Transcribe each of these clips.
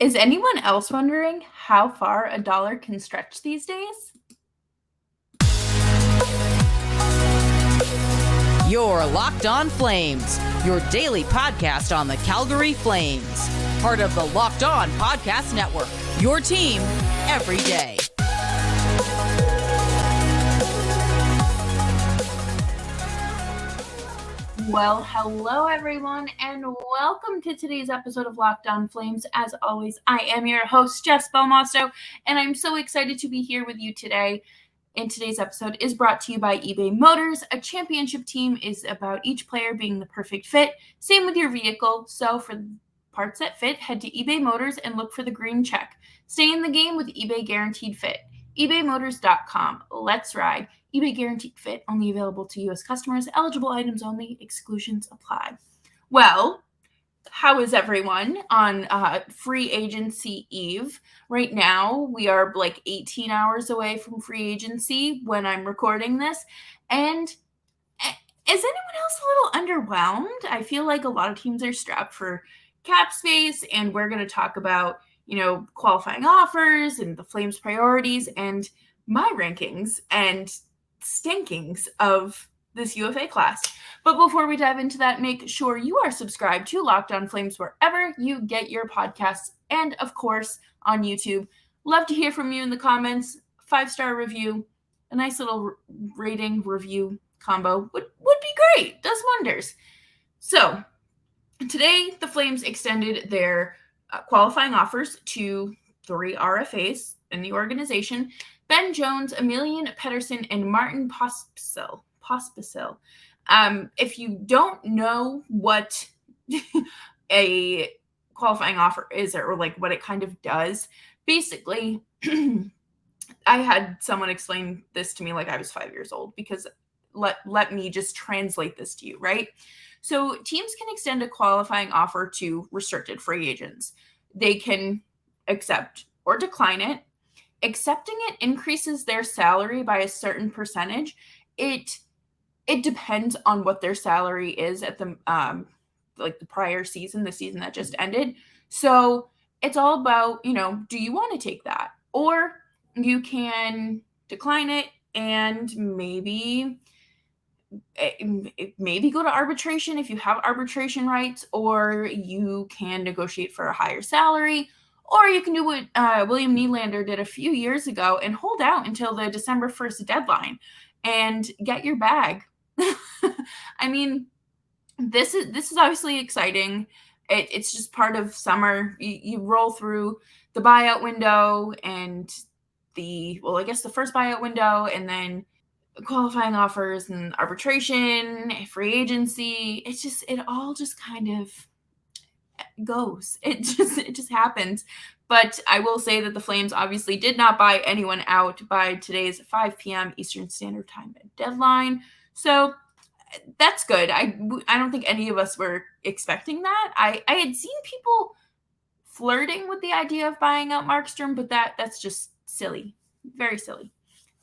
Is anyone else wondering how far a dollar can stretch these days? You're Locked On Flames, your daily podcast on the Calgary Flames. Part of the Locked On Podcast Network, your team every day. Well, hello everyone, and welcome to today's episode of Locked On Flames. As always, I am your host, Jess Belmosto, and I'm so excited to be here with you today. And today's episode is brought to you by eBay Motors. A championship team is about each player being the perfect fit. Same with your vehicle. So for parts that fit, head to eBay Motors and look for the green check. Stay in the game with eBay Guaranteed Fit. ebaymotors.com. Let's ride. eBay Guaranteed Fit, only available to U.S. customers. Eligible items only. Exclusions apply. Well, how is everyone on free agency eve? Right now, we are like 18 hours away from free agency when I'm recording this. And is anyone else a little underwhelmed? I feel like a lot of teams are strapped for cap space, and we're going to talk about, qualifying offers and the Flames' priorities and my rankings and stinkings of this UFA class. But before we dive into that, make sure you are subscribed to Locked On Flames wherever you get your podcasts, and of course on YouTube. Love to hear from you in the comments. 5-star review, a nice little rating review combo would be great. Does wonders. So today the Flames extended their qualifying offers to 3 RFAs in the organization: Ben Jones, Emilian Pettersson, and Martin Pospisil. If you don't know what a qualifying offer is, or like what it kind of does, basically, I had someone explain this to me like I was 5 years old, because let me just translate this to you, right? So teams can extend a qualifying offer to restricted free agents. They can accept or decline it. Accepting it increases their salary by a certain percentage. It depends on what their salary is at the the prior season, the season that just ended. So it's all about, do you want to take that? Or you can decline it and maybe go to arbitration if you have arbitration rights, or you can negotiate for a higher salary, or you can do what William Nylander did a few years ago and hold out until the December 1st deadline and get your bag. I mean, this is obviously exciting. It's just part of summer. You roll through the buyout window and the first buyout window, and then qualifying offers and arbitration, free agency. It all just kind of goes. It just happens. But I will say that the Flames obviously did not buy anyone out by today's 5 p.m. Eastern Standard Time deadline. So that's good. I don't think any of us were expecting that. I had seen people flirting with the idea of buying out Markstrom, but that's just silly. Very silly.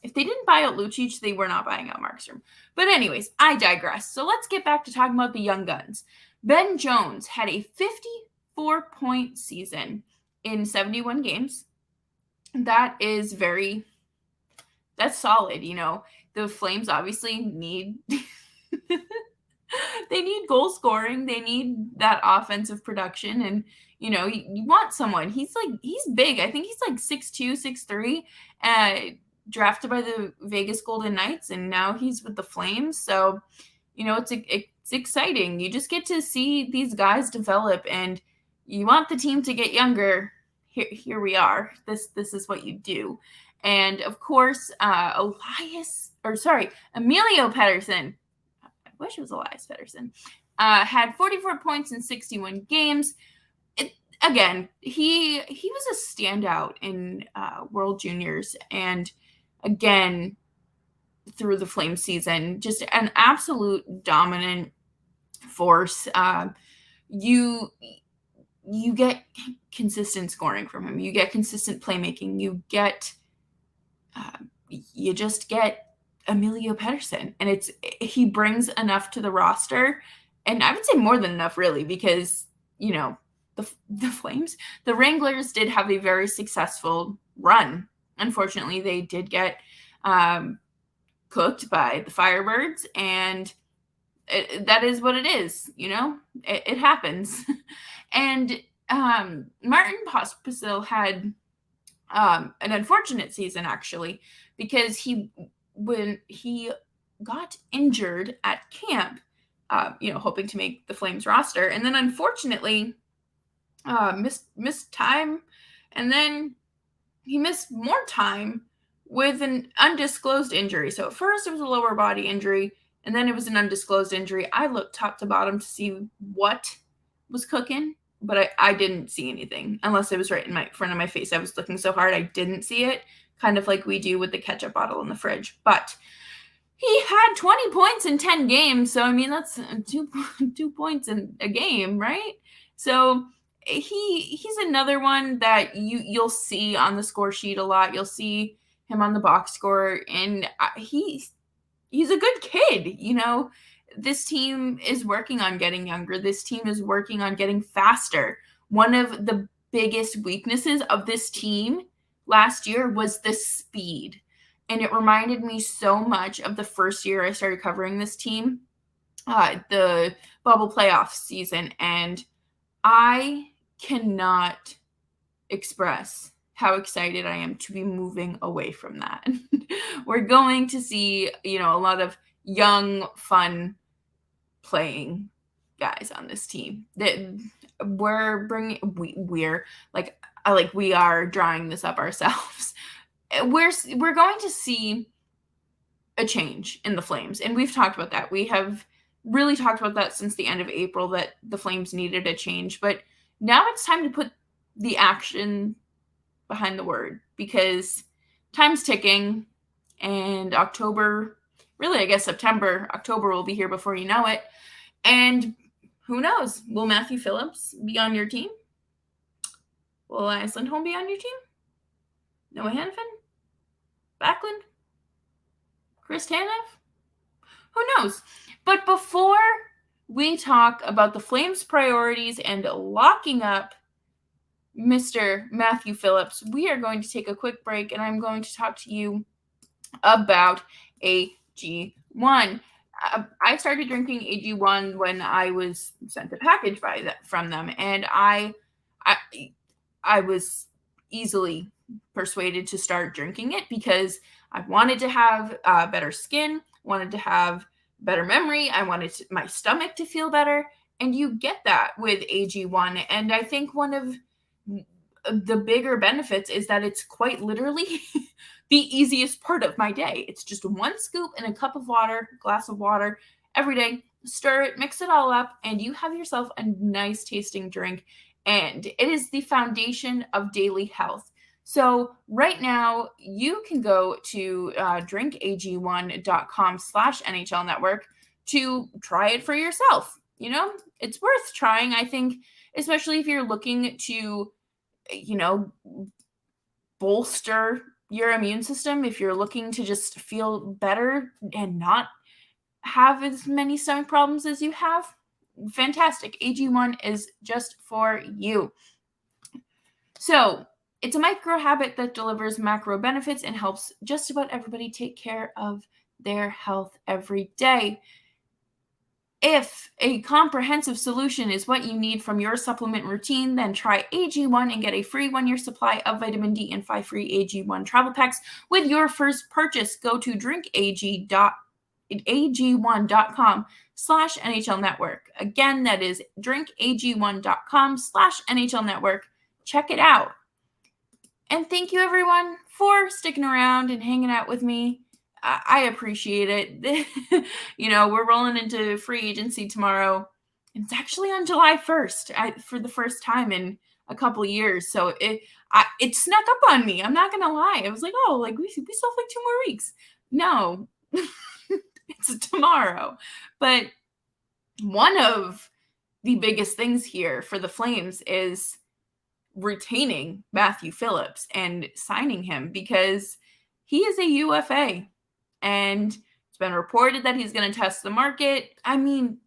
If they didn't buy out Lucic, they were not buying out Markstrom. But anyways, I digress. So let's get back to talking about the young guns. Ben Jones had a 54-point season in 71 games. That is that's solid. The Flames obviously need they need goal scoring. They need that offensive production. And, you want someone. He's big. I think he's like 6'2", 6'3", drafted by the Vegas Golden Knights, and now he's with the Flames. So, it's exciting. You just get to see these guys develop, and you want the team to get younger. Here we are. This is what you do. And of course, Emilio Pettersson. I wish it was Elias Pettersson. Had 44 points in 61 games. Again, he was a standout in World Juniors, and again, through the Flame season, just an absolute dominant force. You get consistent scoring from him. You get consistent playmaking. You just get Emilio Pettersson, and he brings enough to the roster, and I would say more than enough, really, because the Flames, the Wranglers did have a very successful run. Unfortunately, they did get cooked by the Firebirds, and that is what it is. It happens. And Martin Pospisil had an unfortunate season, actually, because when he got injured at camp, hoping to make the Flames roster, and then unfortunately missed time, and then he missed more time with an undisclosed injury. So at first it was a lower body injury, and then it was an undisclosed injury. I looked top to bottom to see what was cooking, but I didn't see anything unless it was right in front of my face. I was looking so hard I didn't see it, kind of like we do with the ketchup bottle in the fridge. But he had 20 points in 10 games, so I mean that's 2 points in a game, right? So he's another one that you'll see on the score sheet a lot. You'll see him on the box score, and he's a good kid. This team is working on getting younger. This team is working on getting faster. One of the biggest weaknesses of this team last year was the speed. And it reminded me so much of the first year I started covering this team, the bubble playoff season. And I cannot express how excited I am to be moving away from that. We're going to see, a lot of young, fun playing guys on this team that we are drawing this up ourselves. We're going to see a change in the Flames, and we've talked about that. We have really talked about that since the end of April, that the Flames needed a change, but now it's time to put the action behind the word, because time's ticking, and October, really I guess September, October will be here before you know it. And who knows, will Matthew Phillips be on your team? Will Elias Lindholm be on your team? Noah Hanifin? Backlund? Chris Tanev? Who knows? But before we talk about the Flames' priorities and locking up Mr. Matthew Phillips, we are going to take a quick break, and I'm going to talk to you about AG1. I started drinking AG1 when I was sent a package from them, and I was easily persuaded to start drinking it because I wanted to have better skin, wanted to have better memory, I wanted my stomach to feel better, and you get that with AG1. And I think one of the bigger benefits is that it's quite literally the easiest part of my day. It's just one scoop in a glass of water every day. Stir it, mix it all up, and you have yourself a nice tasting drink. And it is the foundation of daily health. So right now you can go to drinkag1.com/NHL Network to try it for yourself. It's worth trying, I think, especially if you're looking to, bolster your immune system, if you're looking to just feel better and not have as many stomach problems as you have. Fantastic. AG1 is just for you. So it's a micro habit that delivers macro benefits and helps just about everybody take care of their health every day. If a comprehensive solution is what you need from your supplement routine, then try AG1 and get a free 1-year supply of vitamin D and 5 free AG1 travel packs with your first purchase. Go to drinkag1.com/NHL Network. Again, that is drinkag1.com/NHL Network. Check it out. And thank you, everyone, for sticking around and hanging out with me. I appreciate it. We're rolling into free agency tomorrow. It's actually on July 1st for the first time in a couple of years. So it snuck up on me. I'm not going to lie. I was like, we still have like 2 more weeks. No, it's tomorrow. But one of the biggest things here for the Flames is retaining Matthew Phillips and signing him, because he is a UFA. And it's been reported that he's going to test the market. I mean,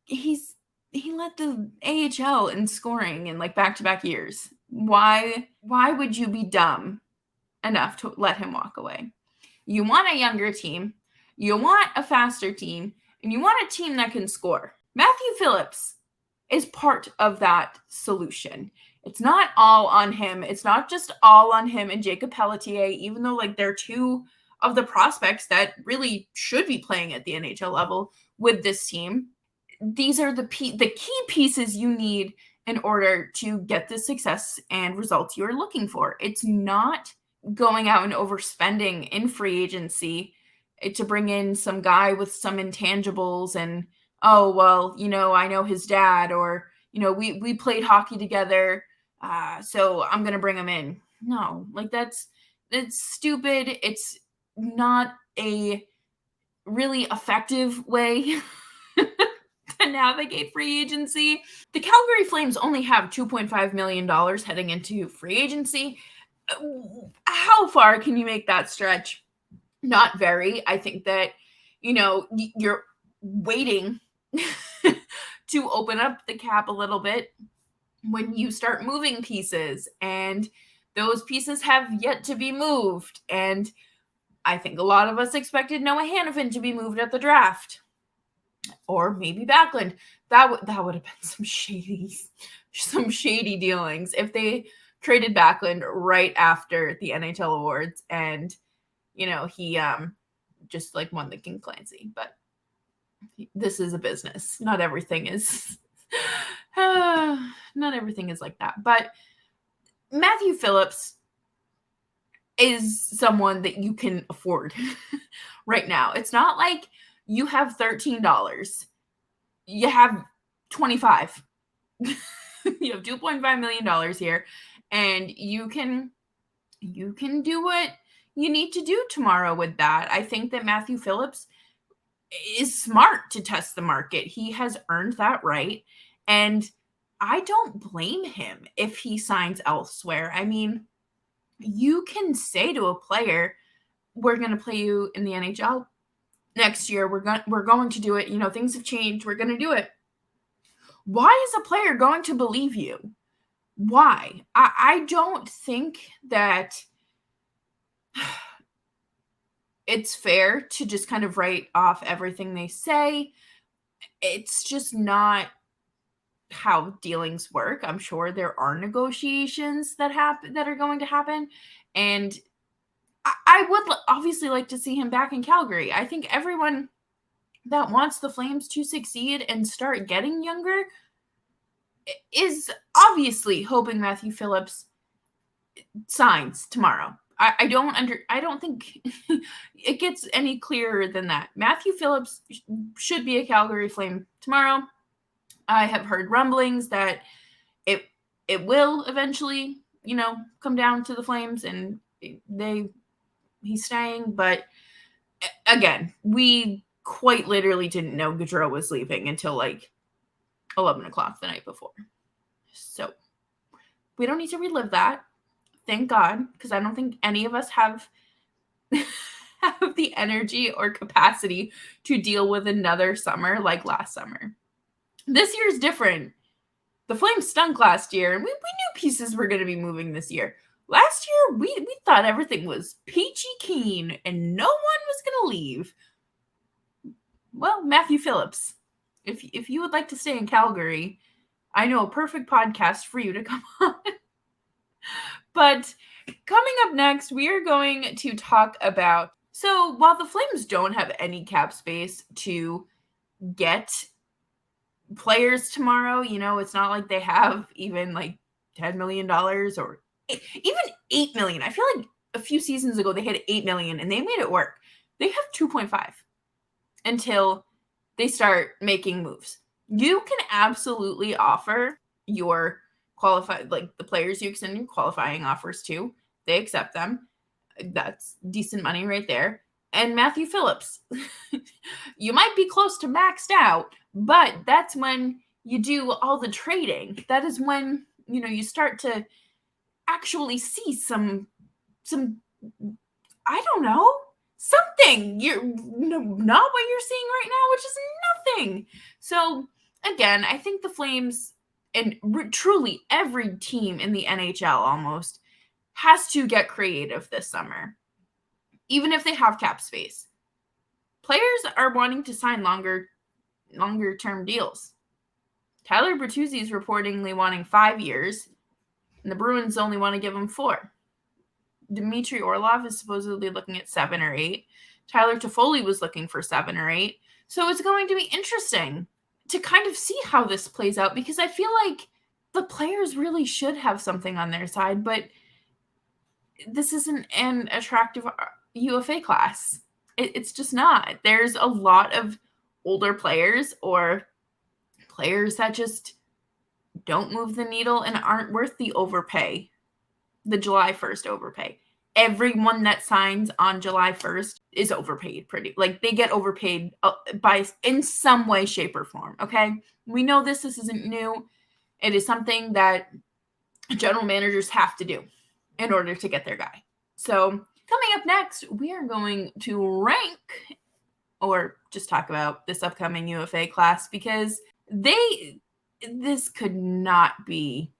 he's the AHL in scoring in like back-to-back years. Why would you be dumb enough to let him walk away? You want a younger team, you want a faster team, and you want a team that can score. Matthew Phillips is part of that solution. It's not all on him. It's not just all on him and Jacob Pelletier, even though like they're two of the prospects that really should be playing at the NHL level with this team. These are the key pieces you need in order to get the success and results you're looking for. It's not going out and overspending in free agency to bring in some guy with some intangibles and, oh, well, I know his dad, or, we played hockey together, so I'm going to bring him in. No, like it's stupid. It's not a really effective way to navigate free agency. The Calgary Flames only have $2.5 million heading into free agency. How far can you make that stretch? Not very. I think that, you're waiting to open up the cap a little bit when you start moving pieces, and those pieces have yet to be moved. And I think a lot of us expected Noah Hanifin to be moved at the draft, or maybe Backlund. That would have been some shady dealings if they traded Backlund right after the NHL awards, and he just like won the King Clancy. But this is a business. Not everything is like that. But Matthew Phillips is someone that you can afford right now. It's not like you have $13. You have $25. You have $2.5 million here, and you can do what you need to do tomorrow with that. I think that Matthew Phillips is smart to test the market. He has earned that right, and I don't blame him if he signs elsewhere. I mean, you can say to a player, we're going to play you in the NHL next year. We're going to do it. Things have changed. We're going to do it. Why is a player going to believe you? Why? I don't think that it's fair to just kind of write off everything they say. It's just not how dealings work. I'm sure there are negotiations that are going to happen, and I would obviously like to see him back in Calgary. I think everyone that wants the Flames to succeed and start getting younger is obviously hoping Matthew Phillips signs tomorrow. I don't think it gets any clearer than that. Matthew Phillips should be a Calgary Flame tomorrow. I have heard rumblings that it will eventually, come down to the Flames and he's staying. But again, we quite literally didn't know Gaudreau was leaving until like 11 o'clock the night before. So we don't need to relive that. Thank God, because I don't think any of us have the energy or capacity to deal with another summer like last summer. This year is different. The Flames stunk last year, and we knew pieces were going to be moving this year. Last year, we thought everything was peachy keen, and no one was going to leave. Well, Matthew Phillips, if you would like to stay in Calgary, I know a perfect podcast for you to come on. But coming up next, we are going to talk about, so while the Flames don't have any cap space to get players tomorrow, it's not like they have even like $10 million or even $8 million. I feel like a few seasons ago they had $8 million and they made it work. They have 2.5 until they start making moves. You can absolutely offer your qualified, like the players you extend your qualifying offers to, they accept them. That's decent money right there. And Matthew Phillips, you might be close to maxed out, but that's when you do all the trading. That is when, you start to actually see some, I don't know, something. You're not what you're seeing right now, which is nothing. So again, I think the Flames and truly every team in the NHL almost has to get creative this summer, even if they have cap space. Players are wanting to sign longer term deals. Tyler Bertuzzi is reportedly wanting 5 years, and the Bruins only want to give him 4. Dmitry Orlov is supposedly looking at 7 or 8. Tyler Toffoli was looking for 7 or 8. So it's going to be interesting to kind of see how this plays out, because I feel like the players really should have something on their side, but this isn't an attractive UFA class. It's just not. There's a lot of older players or players that just don't move the needle and aren't worth the overpay, the July 1st overpay. Everyone that signs on July 1st is overpaid like they get overpaid in some way, shape, or form, okay? We know this isn't new. It is something that general managers have to do in order to get their guy. So coming up next, we are going to rank or just talk about this upcoming UFA class, because this could not be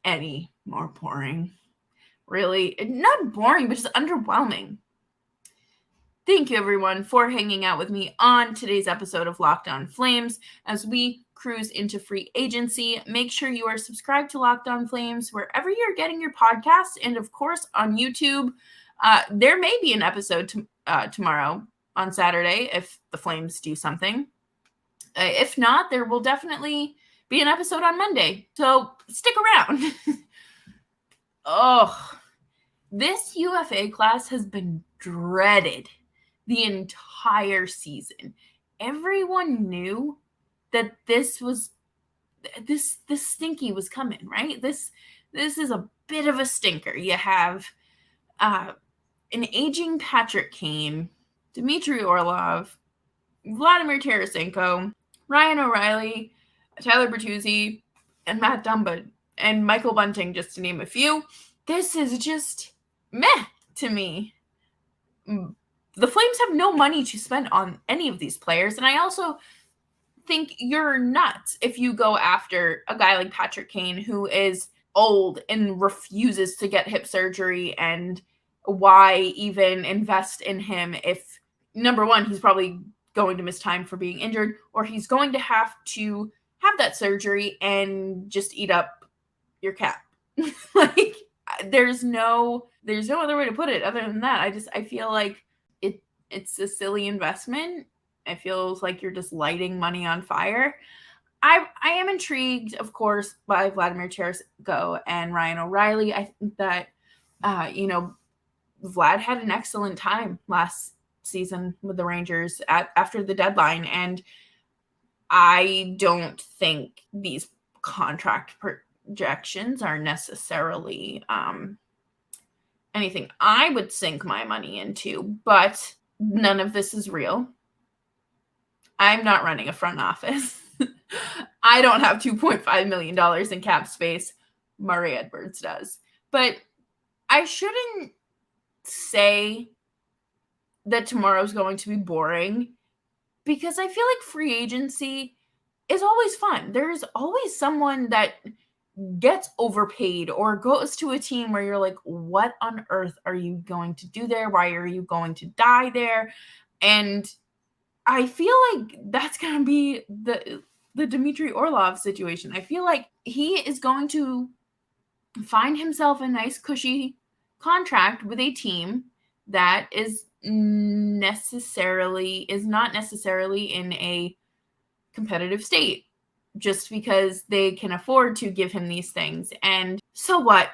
any more boring. Really, not boring, but just underwhelming. Thank you, everyone, for hanging out with me on today's episode of Locked On Flames as we cruise into free agency. Make sure you are subscribed to Locked On Flames wherever you're getting your podcasts, and of course on YouTube. There may be an episode tomorrow on Saturday if the Flames do something. If not, there will definitely be an episode on Monday. So stick around. This UFA class has been dreaded the entire season. Everyone knew that this stinky was coming, right? This is a bit of a stinker. You have an aging Patrick Kane, Dmitry Orlov, Vladimir Tarasenko, Ryan O'Reilly, Tyler Bertuzzi, and Matt Dumba, and Michael Bunting, just to name a few. This is just meh to me. The Flames have no money to spend on any of these players, and I also think you're nuts if you go after a guy like Patrick Kane, who is old and refuses to get hip surgery, and why even invest in him if, number one, he's probably going to miss time for being injured, or he's going to have that surgery and just eat up your cap. Like, there's no other way to put it other than that. I feel like it's a silly investment. It feels like you're just lighting money on fire. I am intrigued, of course, by Vladimir Tarasenko and Ryan O'Reilly. I think that Vlad had an excellent time last season with the Rangers after the deadline, and I don't think these contract projections are necessarily anything I would sink my money into, but none of this is real. I'm not running a front office. I don't have $2.5 million in cap space. Murray Edwards does. But I shouldn't say that tomorrow's going to be boring, because I feel like free agency is always fun. There's always someone that gets overpaid or goes to a team where you're like, what on earth are you going to do there? Why are you going to die there? And I feel like that's going to be the Dmitry Orlov situation. I feel like he is going to find himself a nice cushy contract with a team that is not necessarily in a competitive state, just because they can afford to give him these things. And so what?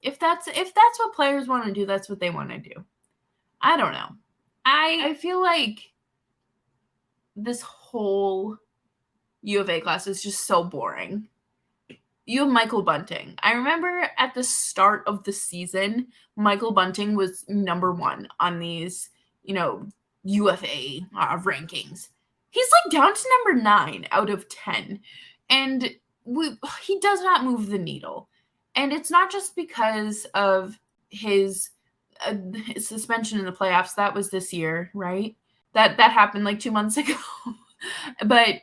If that's what players want to do, that's what they want to do. I don't know. I feel like this whole UFA class is just so boring. You have Michael Bunting. I remember at the start of the season, Michael Bunting was number 1 on these, UFA rankings. He's like down to number 9 out of 10. And he does not move the needle. And it's not just because of his suspension in the playoffs. That was this year, right? That happened like 2 months ago. But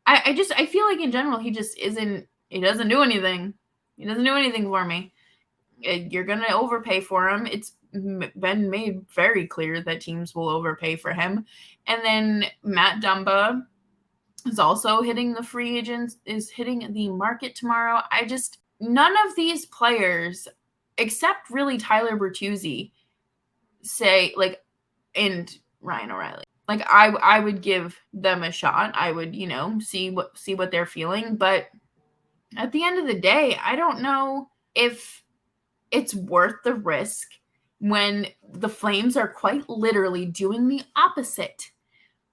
I feel like in general, he doesn't do anything. He doesn't do anything for me. You're going to overpay for him. It's been made very clear that teams will overpay for him. And then Matt Dumba is also hitting the free agents, is hitting the market tomorrow. None of these players, except really Tyler Bertuzzi, and Ryan O'Reilly. Like I would give them a shot. I would, see what they're feeling. But at the end of the day, I don't know if it's worth the risk when the Flames are quite literally doing the opposite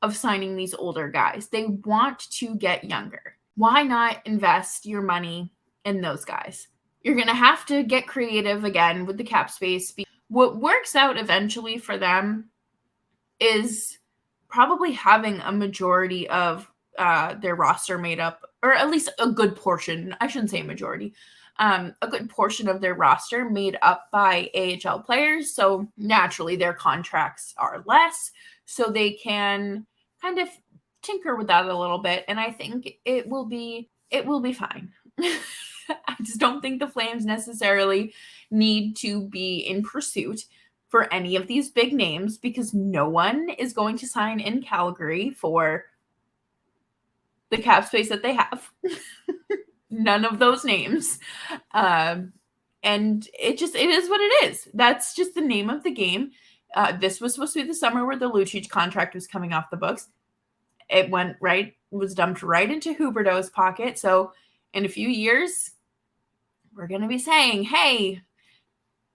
of signing these older guys. They want to get younger. Why not invest your money in those guys? You're going to have to get creative again with the cap space. What works out eventually for them is probably having a majority of their roster made up, or at least a good portion. I shouldn't say majority. A good portion of their roster made up by AHL players. So naturally their contracts are less, so they can kind of tinker with that a little bit. And I think it will be fine. I just don't think the Flames necessarily need to be in pursuit for any of these big names, because no one is going to sign in Calgary for the cap space that they have. None of those names. And it is what it is. That's just the name of the game. This was supposed to be the summer where the Lucic contract was coming off the books. It was dumped right into Huberdeau's pocket. So in a few years, we're going to be saying, hey,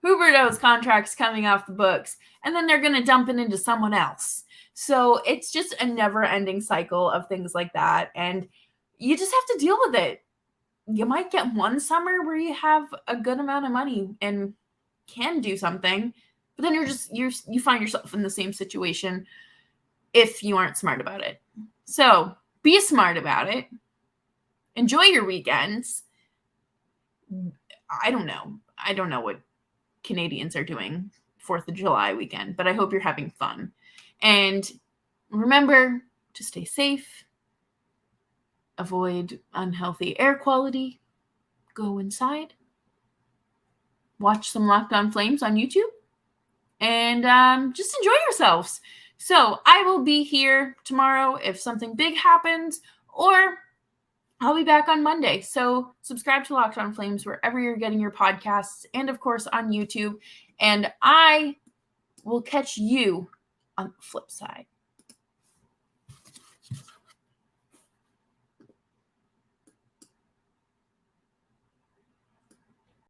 Huberdeau's contract's coming off the books, and then they're going to dump it into someone else. So it's just a never-ending cycle of things like that, and you just have to deal with it. You might get one summer where you have a good amount of money and can do something, but then you find yourself in the same situation if you aren't smart about it. So be smart about it. Enjoy your weekends. I don't know what Canadians are doing 4th of July weekend, but I hope you're having fun. And remember to stay safe, avoid unhealthy air quality, go inside, watch some Locked On Flames on YouTube, and just enjoy yourselves. So I will be here tomorrow if something big happens, or I'll be back on Monday. So subscribe to Locked On Flames wherever you're getting your podcasts, and of course on YouTube. And I will catch you on the flip side.